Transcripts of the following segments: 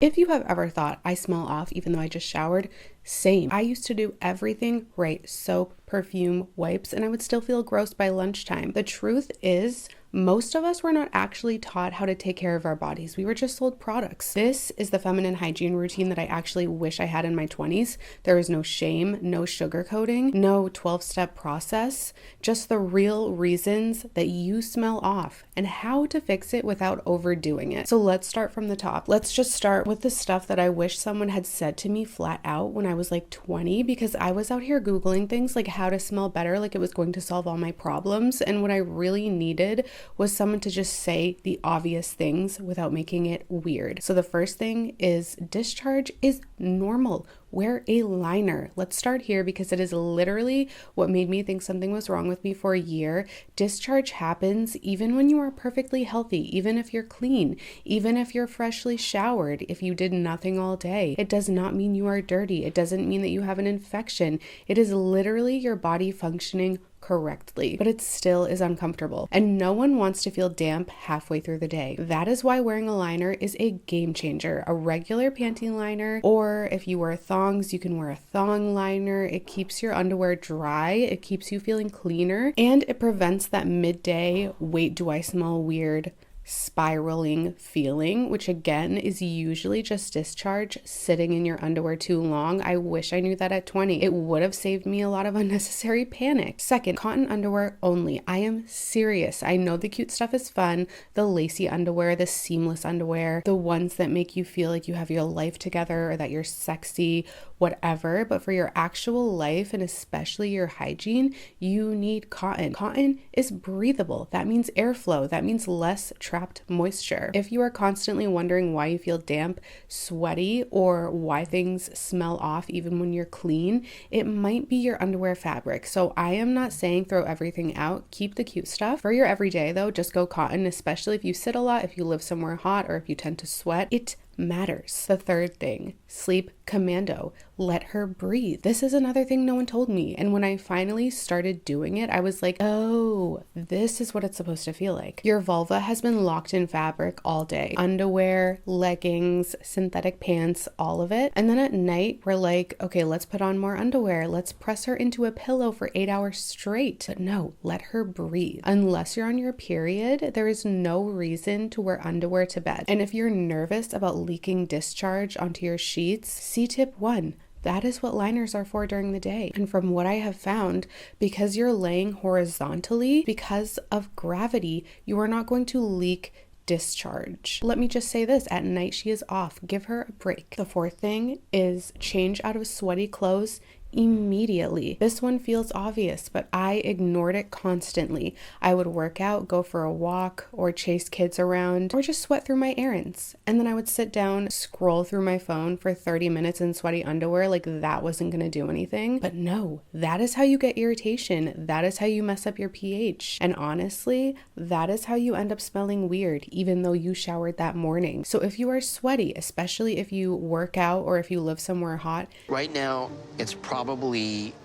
If you have ever thought I smell off even though I just showered, same. I used to do everything right, soap, perfume, wipes, and I would still feel gross by lunchtime. The truth is, most of us were not actually taught how to take care of our bodies. We were just sold products. This is the feminine hygiene routine that I actually wish I had in my 20s. There is no shame, no sugarcoating, no 12-step process, just the real reasons that you smell off and how to fix it without overdoing it. So let's start from the top. Let's just start with the stuff that I wish someone had said to me flat out when I was like 20, because I was out here Googling things like how to smell better, like it was going to solve all my problems. And what I really needed was someone to just say the obvious things without making it weird. So the first thing is discharge is normal. Wear a liner. Let's start here because it is literally what made me think something was wrong with me for a year. Discharge happens even when you are perfectly healthy, even if you're clean, even if you're freshly showered, if you did nothing all day. It does not mean you are dirty. It doesn't mean that you have an infection. It is literally your body functioning correctly, but it still is uncomfortable. And no one wants to feel damp halfway through the day. That is why wearing a liner is a game changer. A regular panty liner, or if you wear thongs, you can wear a thong liner. It keeps your underwear dry. It keeps you feeling cleaner, and it prevents that midday, wait, do I smell weird, spiraling feeling, which again is usually just discharge sitting in your underwear too long. I wish I knew that at 20. It would have saved me a lot of unnecessary panic. Second, cotton underwear only. I am serious. I know the cute stuff is fun, the lacy underwear, the seamless underwear, the ones that make you feel like you have your life together or that you're sexy, whatever. But for your actual life and especially your hygiene, you need cotton. Cotton is breathable. That means airflow. That means less trapped moisture. If you are constantly wondering why you feel damp, sweaty, or why things smell off even when you're clean, it might be your underwear fabric. So I am not saying throw everything out. Keep the cute stuff. For your everyday though, just go cotton, especially if you sit a lot, if you live somewhere hot, or if you tend to sweat. It matters. The third thing, sleep commando. Let her breathe. This is another thing no one told me. And when I finally started doing it, I was like, oh, this is what it's supposed to feel like. Your vulva has been locked in fabric all day. Underwear, leggings, synthetic pants, all of it. And then at night, we're like, okay, let's put on more underwear. Let's press her into a pillow for 8 hours straight. But no, let her breathe. Unless you're on your period, there is no reason to wear underwear to bed. And if you're nervous about leaking discharge onto your sheets, see tip 1. That is what liners are for during the day. And from what I have found, because you're laying horizontally, because of gravity, you are not going to leak discharge. Let me just say this, at night she is off. Give her a break. The fourth thing is change out of sweaty clothes immediately. This one feels obvious, but I ignored it constantly. I would work out, go for a walk, or chase kids around, or just sweat through my errands. And then I would sit down, scroll through my phone for 30 minutes in sweaty underwear, like that wasn't gonna do anything. But no, that is how you get irritation. That is how you mess up your pH. And honestly, that is how you end up smelling weird, even though you showered that morning. So if you are sweaty, especially if you work out or if you live somewhere hot. Right now, it's probably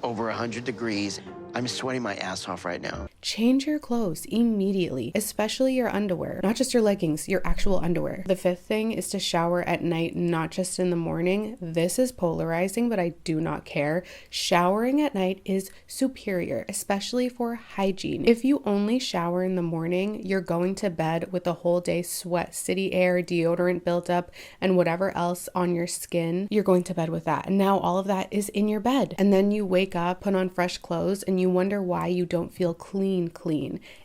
over 100 degrees. I'm sweating my ass off right now. Change your clothes immediately, especially your underwear, not just your leggings, your actual underwear. The fifth thing is to shower at night, not just in the morning. This is polarizing, but I do not care. Showering at night is superior, especially for hygiene. If you only shower in the morning, you're going to bed with the whole day sweat, city air, deodorant built up, and whatever else on your skin. You're going to bed with that. And now all of that is in your bed. And then you wake up, put on fresh clothes, and you wonder why you don't feel clean.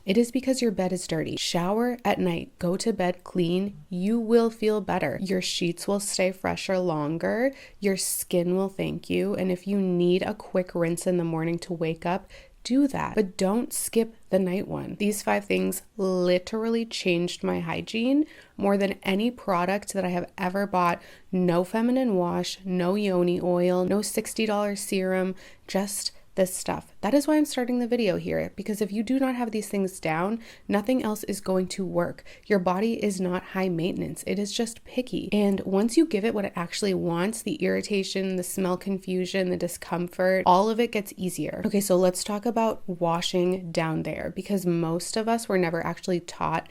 It is because your bed is dirty. Shower at night, go to bed clean. You will feel better. Your sheets will stay fresher longer. Your skin will thank you. And if you need a quick rinse in the morning to wake up, do that, but don't skip the night one. These 5 things literally changed my hygiene more than any product that I have ever bought. No feminine wash, no yoni oil, no $60 serum, just this stuff. That is why I'm starting the video here, because if you do not have these things down, nothing else is going to work. Your body is not high maintenance. It is just picky. And once you give it what it actually wants, the irritation, the smell confusion, the discomfort, all of it gets easier. Okay, so let's talk about washing down there, because most of us were never actually taught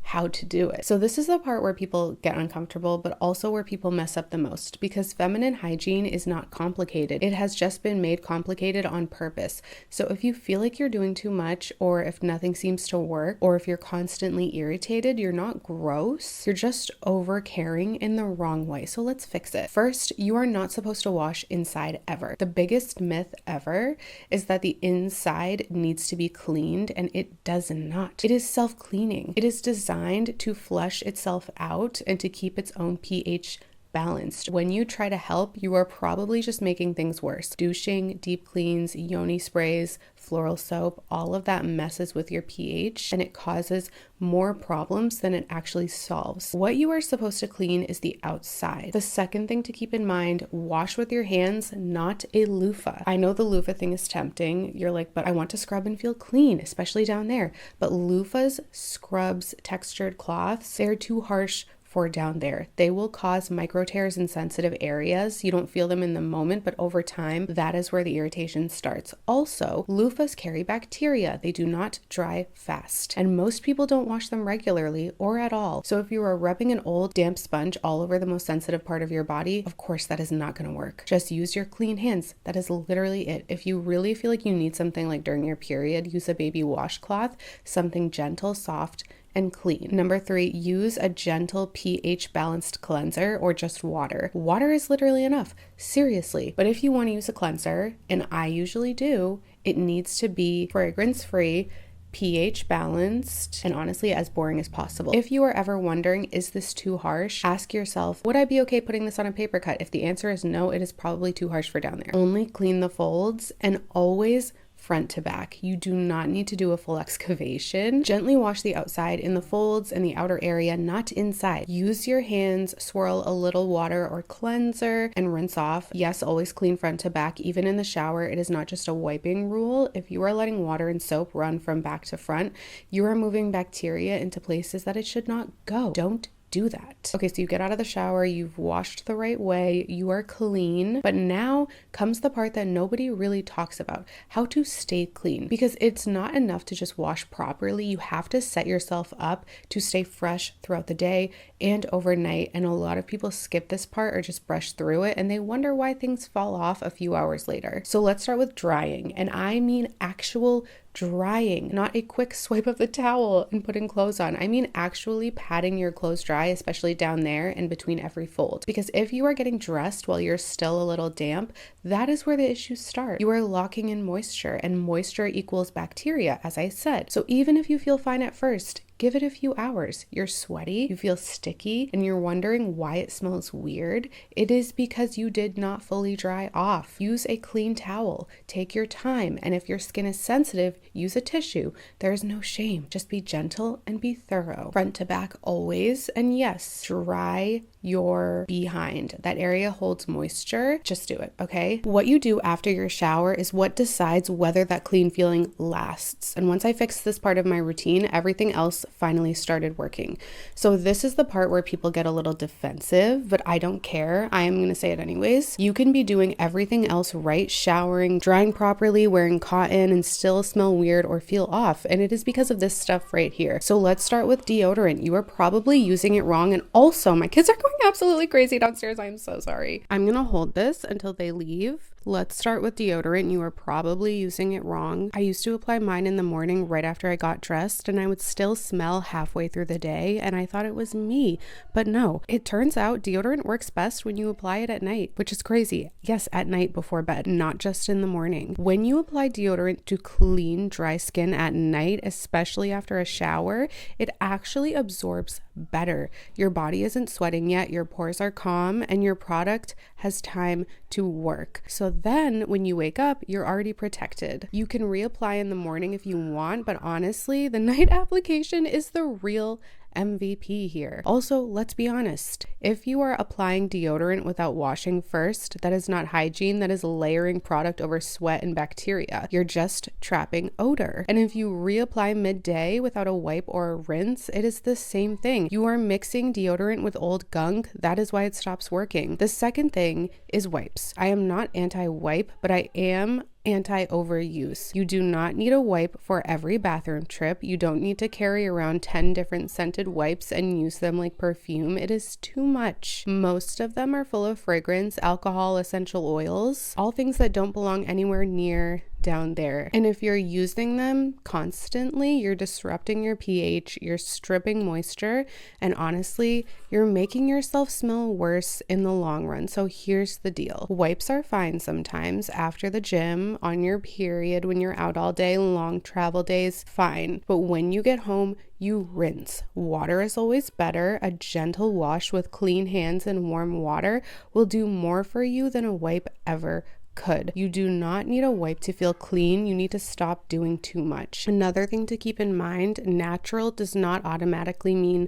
how to do it. So this is the part where people get uncomfortable, but also where people mess up the most, because feminine hygiene is not complicated. It has just been made complicated on purpose. So if you feel like you're doing too much, or if nothing seems to work, or if you're constantly irritated, you're not gross. You're just over caring in the wrong way. So let's fix it. First, you are not supposed to wash inside ever. The biggest myth ever is that the inside needs to be cleaned, and it does not. It is self-cleaning. It is designed to flush itself out and to keep its own pH balanced. When you try to help, you are probably just making things worse. Douching, deep cleans, yoni sprays, floral soap, all of that messes with your pH and it causes more problems than it actually solves. What you are supposed to clean is the outside. The second thing to keep in mind, wash with your hands, not a loofah. I know the loofah thing is tempting. You're like, but I want to scrub and feel clean, especially down there. But loofahs, scrubs, textured cloths, they're too harsh for down there. They will cause micro tears in sensitive areas. You don't feel them in the moment, but over time, that is where the irritation starts. Also, loofahs carry bacteria. They do not dry fast. And most people don't wash them regularly or at all. So if you are rubbing an old damp sponge all over the most sensitive part of your body, of course that is not going to work. Just use your clean hands. That is literally it. If you really feel like you need something like during your period, use a baby washcloth, something gentle, soft, and clean. Number 3, use a gentle pH balanced cleanser or just water. Water is literally enough, seriously. But if you want to use a cleanser, and I usually do, it needs to be fragrance free, pH balanced, and honestly as boring as possible. If you are ever wondering, is this too harsh? Ask yourself, would I be okay putting this on a paper cut? If the answer is no, it is probably too harsh for down there. Only clean the folds and always front to back. You do not need to do a full excavation. Gently wash the outside in the folds and the outer area, not inside. Use your hands, swirl a little water or cleanser, and rinse off. Yes, always clean front to back. Even in the shower, it is not just a wiping rule. If you are letting water and soap run from back to front, you are moving bacteria into places that it should not go. Don't do that. Okay, so you get out of the shower, you've washed the right way, you are clean, but now comes the part that nobody really talks about, how to stay clean. Because it's not enough to just wash properly, you have to set yourself up to stay fresh throughout the day and overnight, and a lot of people skip this part or just brush through it, and they wonder why things fall off a few hours later. So let's start with drying, and I mean actual drying, not a quick swipe of the towel and putting clothes on. I mean actually patting your clothes dry, especially down there and between every fold. Because if you are getting dressed while you're still a little damp, that is where the issues start. You are locking in moisture, and moisture equals bacteria, as I said. So even if you feel fine at first, give it a few hours. You're sweaty, you feel sticky, and you're wondering why it smells weird. It is because you did not fully dry off. Use a clean towel. Take your time. And if your skin is sensitive, use a tissue. There is no shame. Just be gentle and be thorough. Front to back always. And yes, dry your behind. That area holds moisture. Just do it, okay? What you do after your shower is what decides whether that clean feeling lasts. And once I fixed this part of my routine, everything else finally started working. So this is the part where people get a little defensive, but I don't care. I am going to say it anyways. You can be doing everything else right, showering, drying properly, wearing cotton, and still smell weird or feel off. And it is because of this stuff right here. So let's start with deodorant. You are probably using it wrong. And also, my kids are going absolutely crazy downstairs. I'm so sorry. I'm going to hold this until they leave. Let's start with deodorant. You are probably using it wrong. I used to apply mine in the morning right after I got dressed, and I would still smell halfway through the day, and I thought it was me. But no, it turns out deodorant works best when you apply it at night, which is crazy. Yes, at night before bed, not just in the morning. When you apply deodorant to clean, dry skin at night, especially after a shower, it actually absorbs better. Your body isn't sweating yet, your pores are calm, and your product has time to work. So then when you wake up, you're already protected. You can reapply in the morning if you want, but honestly, the night application is the real MVP here. Also, let's be honest. If you are applying deodorant without washing first, that is not hygiene. That is layering product over sweat and bacteria. You're just trapping odor. And if you reapply midday without a wipe or a rinse, it is the same thing. You are mixing deodorant with old gunk. That is why it stops working. The second thing is wipes. I am not anti-wipe, but I am anti-overuse. You do not need a wipe for every bathroom trip. You don't need to carry around 10 different scented wipes and use them like perfume. It is too much. Most of them are full of fragrance, alcohol, essential oils, all things that don't belong anywhere near down there. And if you're using them constantly, you're disrupting your pH, you're stripping moisture, and honestly, you're making yourself smell worse in the long run. So here's the deal. Wipes are fine sometimes after the gym, on your period, when you're out all day, long travel days, fine. But when you get home, you rinse. Water is always better. A gentle wash with clean hands and warm water will do more for you than a wipe ever could. You do not need a wipe to feel clean. You need to stop doing too much. Another thing to keep in mind, natural does not automatically mean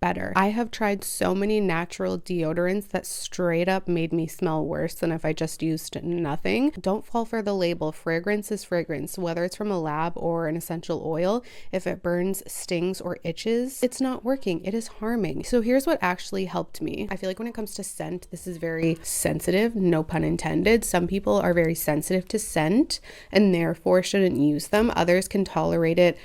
better. I have tried so many natural deodorants that straight up made me smell worse than if I just used nothing. Don't fall for the label. Fragrance is fragrance, whether it's from a lab or an essential oil. If it burns, stings, or itches, it's not working. It is harming. So here's what actually helped me. I feel like when it comes to scent, this is very sensitive, no pun intended. Some people are very sensitive to scent and therefore shouldn't use them. Others can tolerate it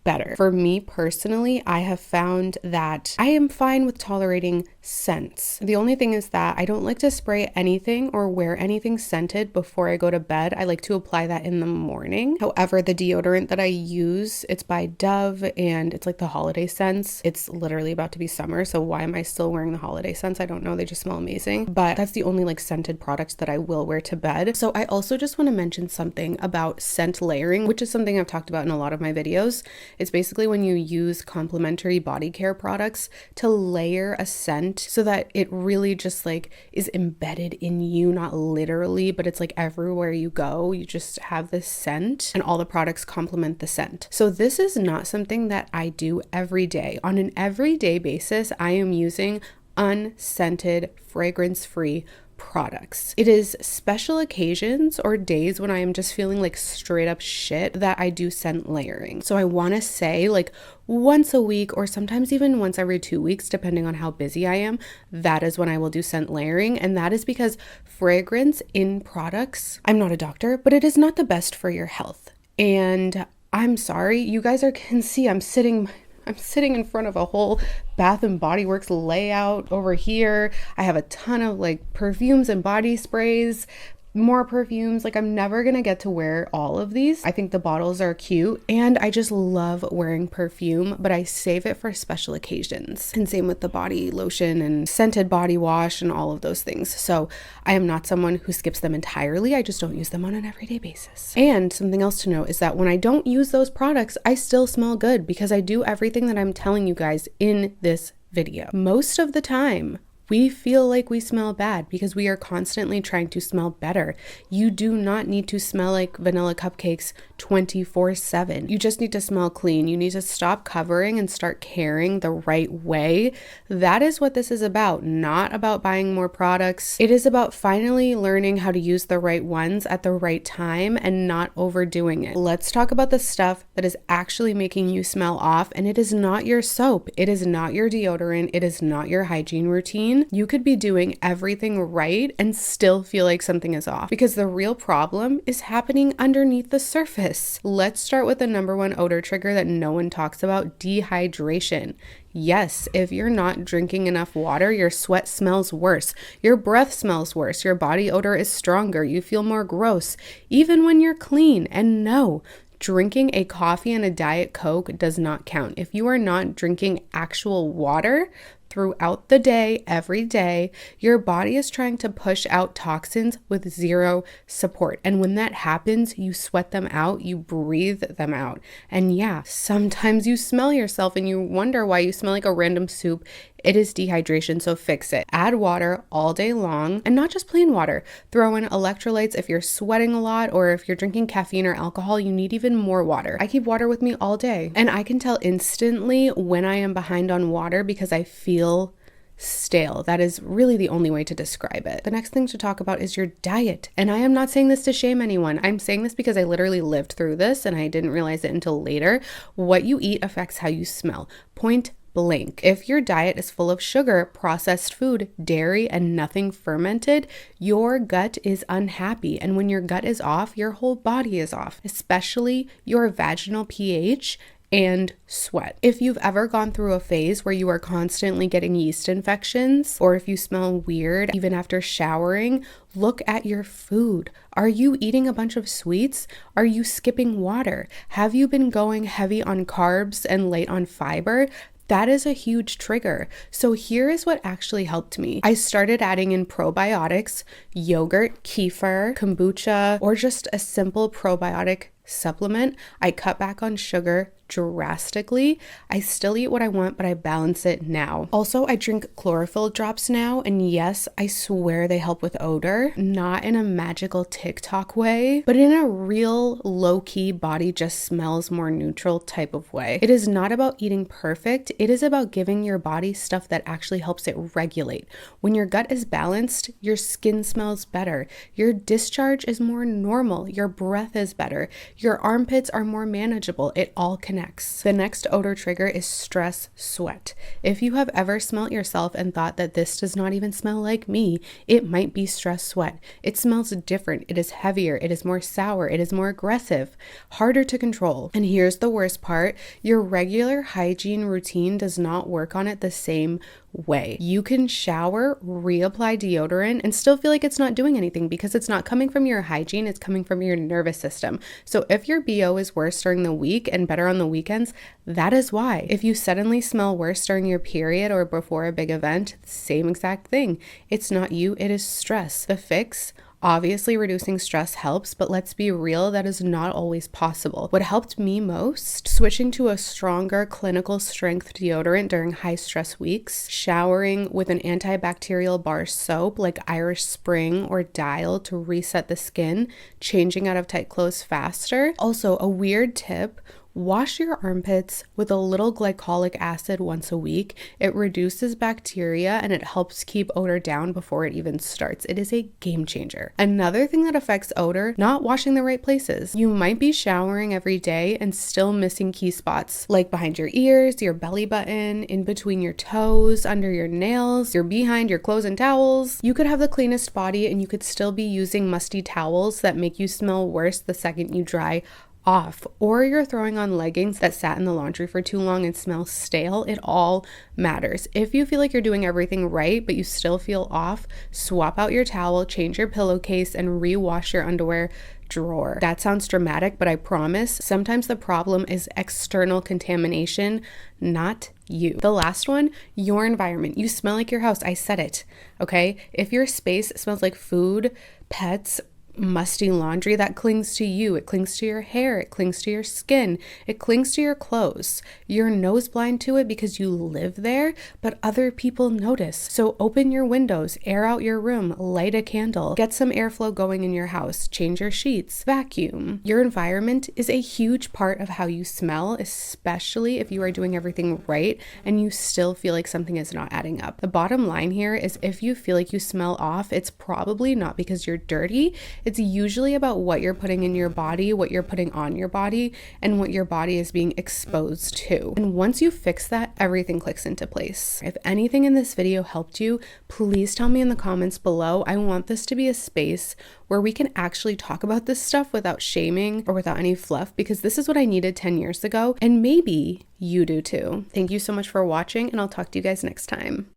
better. For me personally, I have found that I am fine with tolerating scents. The only thing is that I don't like to spray anything or wear anything scented before I go to bed. I like to apply that in the morning. However, the deodorant that I use, it's by Dove and it's like the holiday scents. It's literally about to be summer, so why am I still wearing the holiday scents? I don't know. They just smell amazing. But that's the only like scented product that I will wear to bed. So I also just want to mention something about scent layering, which is something I've talked about in a lot of my videos. It's basically when you use complementary body care products to layer a scent so that it really just like is embedded in you, not literally, but it's like everywhere you go, you just have this scent and all the products complement the scent. So this is not something that I do every day. On an everyday basis, I am using unscented, fragrance-free products. It is special occasions or days when I am just feeling like straight up shit that I do scent layering. So I want to say like once a week or sometimes even once every 2 weeks, depending on how busy I am, that is when I will do scent layering. And that is because fragrance in products, I'm not a doctor, but it is not the best for your health. And I'm sorry, you guys can see I'm sitting in front of a whole Bath and Body Works layout over here. I have a ton of like perfumes and body sprays, more perfumes. Like I'm never gonna get to wear all of these. I think the bottles are cute and I just love wearing perfume, but I save it for special occasions. And same with the body lotion and scented body wash and all of those things. So I am not someone who skips them entirely. I just don't use them on an everyday basis. And something else to note is that when I don't use those products, I still smell good because I do everything that I'm telling you guys in this video. Most of the time, we feel like we smell bad because we are constantly trying to smell better. You do not need to smell like vanilla cupcakes 24/7. You just need to smell clean. You need to stop covering and start caring the right way. That is what this is about, not about buying more products. It is about finally learning how to use the right ones at the right time and not overdoing it. Let's talk about the stuff that is actually making you smell off, and it is not your soap. It is not your deodorant. It is not your hygiene routine. You could be doing everything right and still feel like something is off because the real problem is happening underneath the surface. Let's start with the number one odor trigger that no one talks about: dehydration. Yes, if you're not drinking enough water, your sweat smells worse, your breath smells worse, your body odor is stronger, you feel more gross, even when you're clean. And no, drinking a coffee and a Diet Coke does not count. If you are not drinking actual water throughout the day, every day, your body is trying to push out toxins with zero support. And when that happens, you sweat them out, you breathe them out. And yeah, sometimes you smell yourself and you wonder why you smell like a random soup. It is dehydration, so fix it. Add water all day long, and not just plain water. Throw in electrolytes if you're sweating a lot, or if you're drinking caffeine or alcohol, you need even more water. I keep water with me all day, and I can tell instantly when I am behind on water because I feel stale. That is really the only way to describe it. The next thing to talk about is your diet. And I am not saying this to shame anyone. I'm saying this because I literally lived through this and I didn't realize it until later. What you eat affects how you smell. Point blank. If your diet is full of sugar, processed food, dairy, and nothing fermented, your gut is unhappy. And when your gut is off, your whole body is off, especially your vaginal pH and sweat. If you've ever gone through a phase where you are constantly getting yeast infections, or if you smell weird even after showering, look at your food. Are you eating a bunch of sweets? Are you skipping water? Have you been going heavy on carbs and light on fiber? That is a huge trigger. So here is what actually helped me. I started adding in probiotics, yogurt, kefir, kombucha, or just a simple probiotic supplement. I cut back on sugar drastically. I still eat what I want, but I balance it now. Also, I drink chlorophyll drops now, and yes, I swear they help with odor, not in a magical TikTok way, but in a real low-key body just smells more neutral type of way. It is not about eating perfect. It is about giving your body stuff that actually helps it regulate. When your gut is balanced, your skin smells better. Your discharge is more normal. Your breath is better. Your armpits are more manageable. It all connects. The next odor trigger is stress sweat. If you have ever smelt yourself and thought that this does not even smell like me, it might be stress sweat. It smells different. It is heavier. It is more sour. It is more aggressive, harder to control. And here's the worst part. Your regular hygiene routine does not work on it the same way. You can shower, reapply deodorant, and still feel like it's not doing anything because it's not coming from your hygiene, it's coming from your nervous system. So if your BO is worse during the week and better on the weekends, that is why. If you suddenly smell worse during your period or before a big event, same exact thing. It's not you, it is stress. The fix: obviously, reducing stress helps, but let's be real, that is not always possible. What helped me most? Switching to a stronger clinical strength deodorant during high stress weeks, showering with an antibacterial bar soap like Irish Spring or Dial to reset the skin, changing out of tight clothes faster. Also, a weird tip: wash your armpits with a little glycolic acid once a week. It reduces bacteria and it helps keep odor down before it even starts. It is a game changer. Another thing that affects odor: not washing the right places. You might be showering every day and still missing key spots, like behind your ears, your belly button, in between your toes, under your nails, your behind, your clothes and towels. You could have the cleanest body and you could still be using musty towels that make you smell worse the second you dry off, or you're throwing on leggings that sat in the laundry for too long and smell stale. It all matters. If you feel like you're doing everything right but you still feel off, swap out your towel, change your pillowcase, and rewash your underwear drawer. That sounds dramatic, but I promise sometimes the problem is external contamination, not you. The last one: your environment. You smell like your house. I said it, okay? If your space smells like food, pets, musty laundry, that clings to you. It clings to your hair. It clings to your skin. It clings to your clothes. You're nose blind to it because you live there, but other people notice. So open your windows, air out your room, light a candle, get some airflow going in your house, change your sheets, vacuum. Your environment is a huge part of how you smell, especially if you are doing everything right and you still feel like something is not adding up. The bottom line here is, if you feel like you smell off, it's probably not because you're dirty. It's usually about what you're putting in your body, what you're putting on your body, and what your body is being exposed to. And once you fix that, everything clicks into place. If anything in this video helped you, please tell me in the comments below. I want this to be a space where we can actually talk about this stuff without shaming or without any fluff, because this is what I needed 10 years ago, and maybe you do too. Thank you so much for watching, and I'll talk to you guys next time.